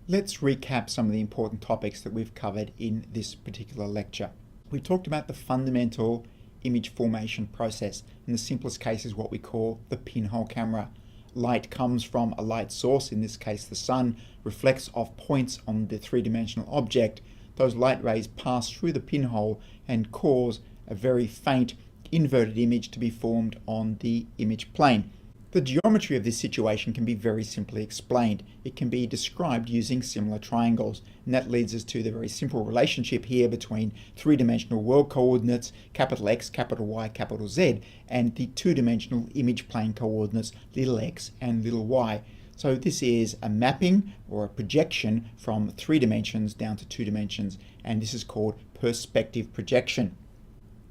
Let's recap some of the important topics that we've covered in this particular lecture. We've talked about the fundamental image formation process. In the simplest case is what we call the pinhole camera. Light comes from a light source, in this case the sun, reflects off points on the three-dimensional object. Those light rays pass through the pinhole and cause a very faint inverted image to be formed on the image plane. The geometry of this situation can be very simply explained. It can be described using similar triangles, and that leads us to the very simple relationship here between three-dimensional world coordinates, capital X, capital Y, capital Z, and the two-dimensional image plane coordinates, little x and little y. So this is a mapping or a projection from 3 dimensions down to 2 dimensions, and this is called perspective projection.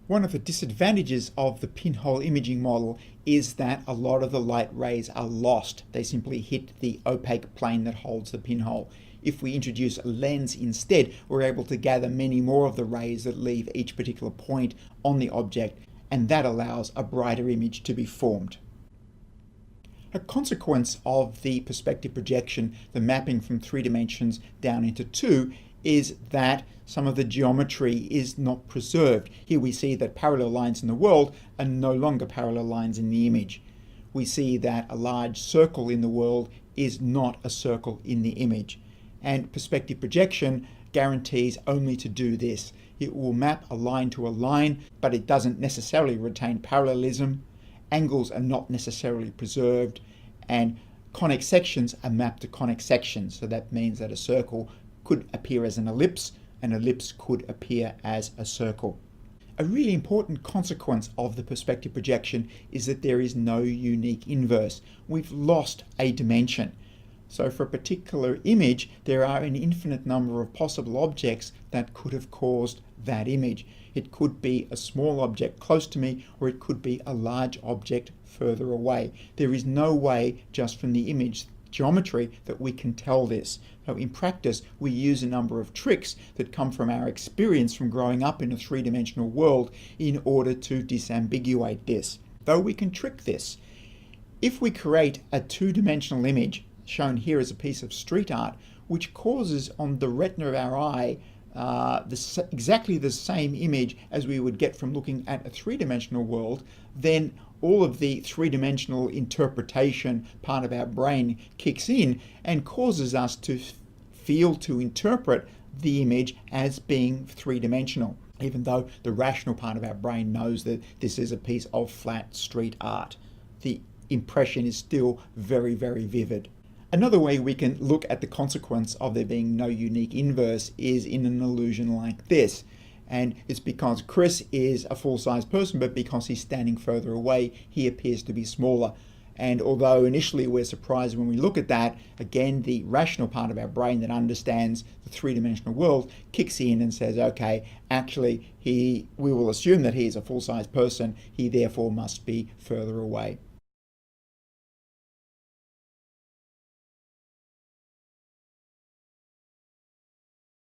One of the disadvantages of the pinhole imaging model is that a lot of the light rays are lost. They simply hit the opaque plane that holds the pinhole. If we introduce a lens instead, we're able to gather many more of the rays that leave each particular point on the object, and that allows a brighter image to be formed. A consequence of the perspective projection, the mapping from 3 dimensions down into 2, is that some of the geometry is not preserved. Here we see that parallel lines in the world are no longer parallel lines in the image. We see that a large circle in the world is not a circle in the image. And perspective projection guarantees only to do this. It will map a line to a line, but it doesn't necessarily retain parallelism. Angles are not necessarily preserved, and conic sections are mapped to conic sections. So that means that a circle could appear as an ellipse could appear as a circle. A really important consequence of the perspective projection is that there is no unique inverse. We've lost a dimension. So for a particular image, there are an infinite number of possible objects that could have caused that image. It could be a small object close to me, or it could be a large object further away. There is no way just from the image geometry that we can tell this. So in practice, we use a number of tricks that come from our experience from growing up in a three-dimensional world in order to disambiguate this. Though we can trick this. If we create a two-dimensional image, shown here as a piece of street art, which causes on the retina of our eye exactly the same image as we would get from looking at a three-dimensional world, then all of the three-dimensional interpretation part of our brain kicks in and causes us to interpret the image as being three-dimensional, even though the rational part of our brain knows that this is a piece of flat street art. The impression is still very, very vivid. Another way we can look at the consequence of there being no unique inverse is in an illusion like this. And it's because Chris is a full-size person, but because he's standing further away, he appears to be smaller. And although initially we're surprised when we look at that, again, the rational part of our brain that understands the three-dimensional world kicks in and says, okay, actually, we will assume that he is a full-size person, he therefore must be further away.